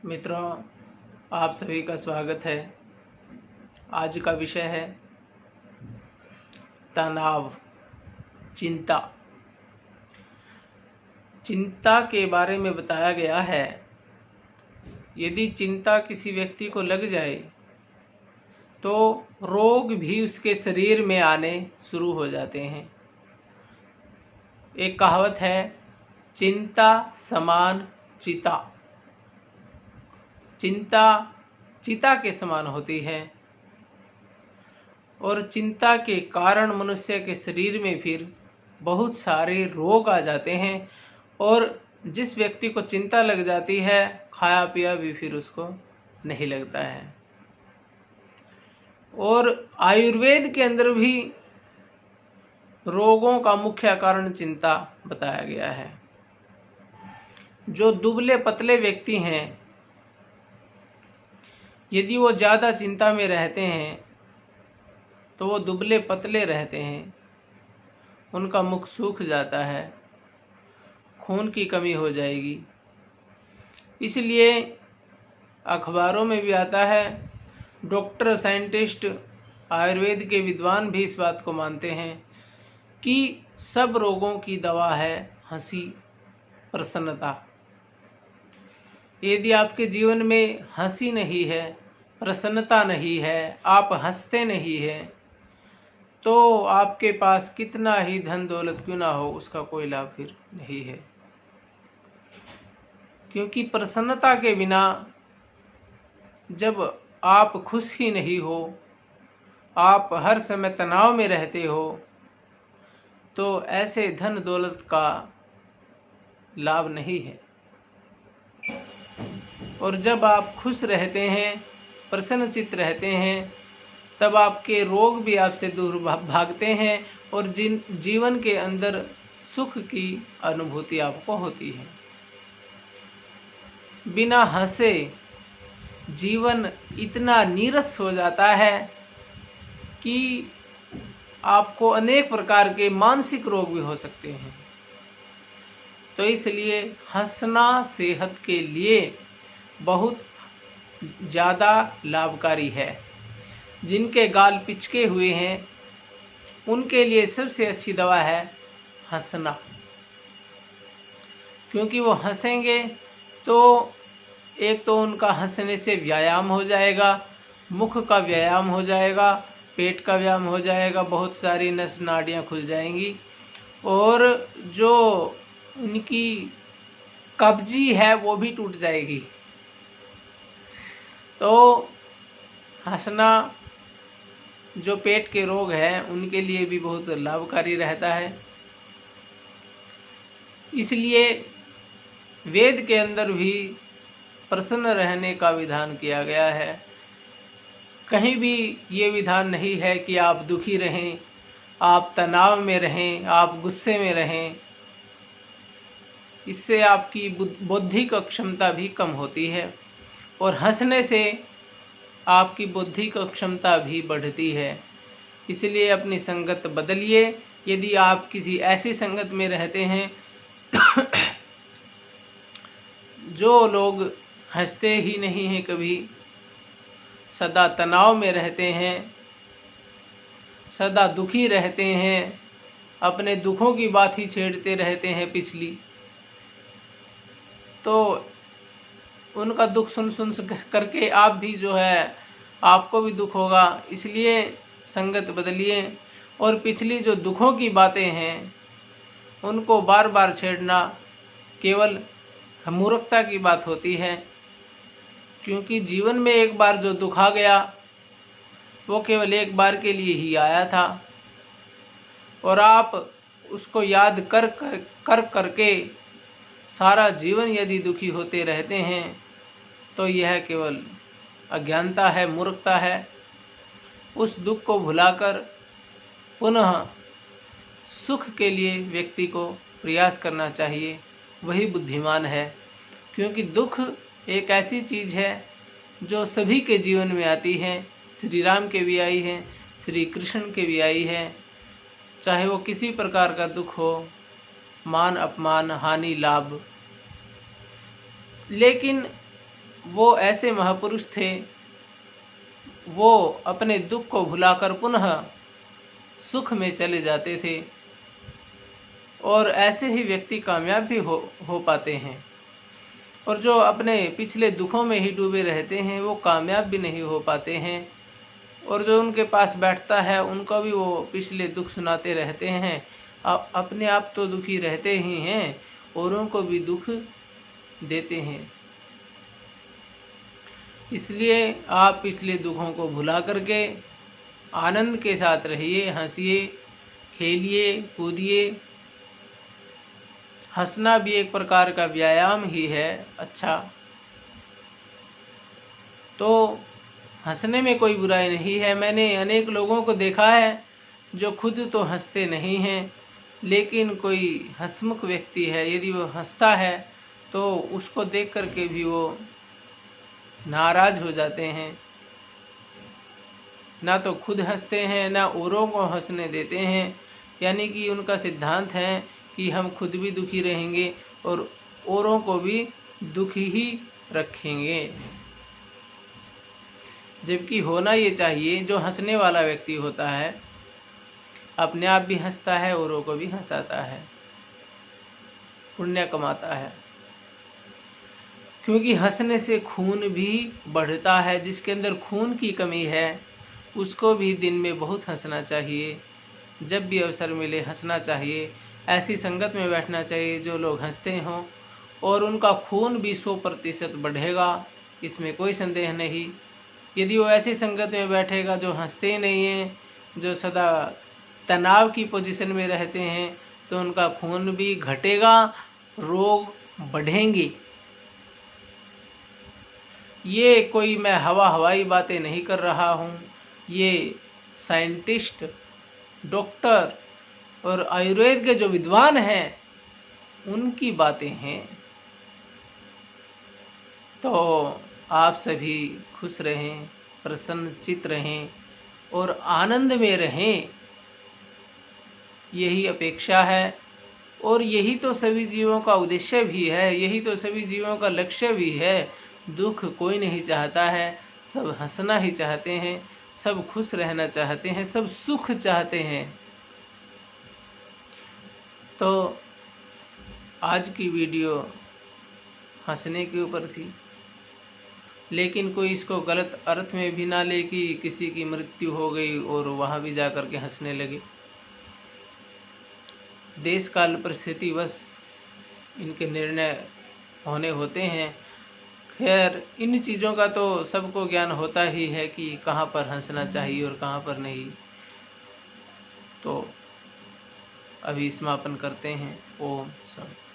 मित्रों, आप सभी का स्वागत है। आज का विषय है तनाव, चिंता। चिंता के बारे में बताया गया है, यदि चिंता किसी व्यक्ति को लग जाए तो रोग भी उसके शरीर में आने शुरू हो जाते हैं। एक कहावत है, चिंता समान चिता। चिंता चिता के समान होती है और चिंता के कारण मनुष्य के शरीर में फिर बहुत सारे रोग आ जाते हैं और जिस व्यक्ति को चिंता लग जाती है, खाया पिया भी फिर उसको नहीं लगता है। और आयुर्वेद के अंदर भी रोगों का मुख्य कारण चिंता बताया गया है। जो दुबले पतले व्यक्ति हैं, यदि वो ज़्यादा चिंता में रहते हैं तो वो दुबले पतले रहते हैं, उनका मुख सूख जाता है, खून की कमी हो जाएगी। इसलिए अखबारों में भी आता है, डॉक्टर, साइंटिस्ट, आयुर्वेद के विद्वान भी इस बात को मानते हैं कि सब रोगों की दवा है हंसी, प्रसन्नता। यदि आपके जीवन में हंसी नहीं है, प्रसन्नता नहीं है, आप हंसते नहीं हैं, तो आपके पास कितना ही धन दौलत क्यों ना हो, उसका कोई लाभ फिर नहीं है। क्योंकि प्रसन्नता के बिना, जब आप खुश ही नहीं हो, आप हर समय तनाव में रहते हो, तो ऐसे धन दौलत का लाभ नहीं है। और जब आप खुश रहते हैं, प्रसन्नचित्त रहते हैं, तब आपके रोग भी आपसे दूर भागते हैं और जीवन के अंदर सुख की अनुभूति आपको होती है। बिना हंसे जीवन इतना नीरस हो जाता है कि आपको अनेक प्रकार के मानसिक रोग भी हो सकते हैं। तो इसलिए हंसना सेहत के लिए बहुत ज़्यादा लाभकारी है। जिनके गाल पिचके हुए हैं, उनके लिए सबसे अच्छी दवा है हंसना। क्योंकि वो हंसेंगे तो एक तो उनका हंसने से व्यायाम हो जाएगा, मुख का व्यायाम हो जाएगा, पेट का व्यायाम हो जाएगा, बहुत सारी नस नाड़ियाँ खुल जाएंगी और जो उनकी कब्जी है वो भी टूट जाएगी। तो हंसना जो पेट के रोग हैं उनके लिए भी बहुत लाभकारी रहता है। इसलिए वेद के अंदर भी प्रसन्न रहने का विधान किया गया है। कहीं भी ये विधान नहीं है कि आप दुखी रहें, आप तनाव में रहें, आप गुस्से में रहें। इससे आपकी बौद्धिक क्षमता भी कम होती है और हंसने से आपकी बौद्धिक क्षमता भी बढ़ती है। इसलिए अपनी संगत बदलिए। यदि आप किसी ऐसी संगत में रहते हैं जो लोग हंसते ही नहीं हैं, कभी सदा तनाव में रहते हैं, सदा दुखी रहते हैं, अपने दुखों की बात ही छेड़ते रहते हैं पिछली, तो उनका दुख सुन सुन करके आप भी जो है, आपको भी दुख होगा। इसलिए संगत बदलिए और पिछली जो दुखों की बातें हैं उनको बार बार छेड़ना केवल मूर्खता की बात होती है। क्योंकि जीवन में एक बार जो दुख आ गया वो केवल एक बार के लिए ही आया था और आप उसको याद कर करके सारा जीवन यदि दुखी होते रहते हैं तो यह केवल अज्ञानता है, मूर्खता है। उस दुख को भुलाकर पुनः सुख के लिए व्यक्ति को प्रयास करना चाहिए, वही बुद्धिमान है। क्योंकि दुख एक ऐसी चीज़ है जो सभी के जीवन में आती है। श्री राम के भी आई है, श्री कृष्ण के भी आई है। चाहे वो किसी प्रकार का दुख हो, मान अपमान, हानि लाभ, लेकिन वो ऐसे महापुरुष थे, वो अपने दुख को भुलाकर पुनः सुख में चले जाते थे, और ऐसे ही व्यक्ति कामयाब भी हो पाते हैं। और जो अपने पिछले दुखों में ही डूबे रहते हैं वो कामयाब भी नहीं हो पाते हैं, और जो उनके पास बैठता है उनको भी वो पिछले दुख सुनाते रहते हैं। अपने आप तो दुखी रहते ही हैं, औरों को भी दुख देते हैं। इसलिए आप पिछले दुखों को भुला करके आनंद के साथ रहिए, हंसिए, खेलिए, कूदिए। हंसना भी एक प्रकार का व्यायाम ही है। अच्छा, तो हंसने में कोई बुराई नहीं है। मैंने अनेक लोगों को देखा है जो खुद तो हंसते नहीं हैं, लेकिन कोई हंसमुख व्यक्ति है, यदि वो हंसता है तो उसको देख करके भी वो नाराज हो जाते हैं। ना तो खुद हंसते हैं, ना औरों को हंसने देते हैं। यानी कि उनका सिद्धांत है कि हम खुद भी दुखी रहेंगे और औरों को भी दुखी ही रखेंगे। जबकि होना ये चाहिए, जो हंसने वाला व्यक्ति होता है अपने आप भी हंसता है, औरों को भी हंसाता है, पुण्य कमाता है। क्योंकि हंसने से खून भी बढ़ता है। जिसके अंदर खून की कमी है उसको भी दिन में बहुत हंसना चाहिए। जब भी अवसर मिले हंसना चाहिए। ऐसी संगत में बैठना चाहिए जो लोग हंसते हों, और उनका खून भी 100% बढ़ेगा, इसमें कोई संदेह नहीं। यदि वो ऐसी संगत में बैठेगा जो हंसते नहीं हैं, जो सदा तनाव की पोजीशन में रहते हैं, तो उनका खून भी घटेगा, रोग बढ़ेंगे। ये कोई मैं हवाई बातें नहीं कर रहा हूँ, ये साइंटिस्ट, डॉक्टर और आयुर्वेद के जो विद्वान हैं उनकी बातें हैं। तो आप सभी खुश रहें, प्रसन्नचित्त रहें और आनंद में रहें, यही अपेक्षा है। और यही तो सभी जीवों का उद्देश्य भी है, यही तो सभी जीवों का लक्ष्य भी है। दुख कोई नहीं चाहता है, सब हंसना ही चाहते हैं, सब खुश रहना चाहते हैं, सब सुख चाहते हैं। तो आज की वीडियो हंसने के ऊपर थी, लेकिन कोई इसको गलत अर्थ में भी ना ले कि किसी की मृत्यु हो गई और वहाँ भी जा कर के हंसने लगे। देश काल परिस्थिति बस इनके निर्णय होने होते हैं। खैर, इन चीज़ों का तो सबको ज्ञान होता ही है कि कहाँ पर हंसना चाहिए और कहाँ पर नहीं। तो अभी समापन करते हैं। ओम शांति।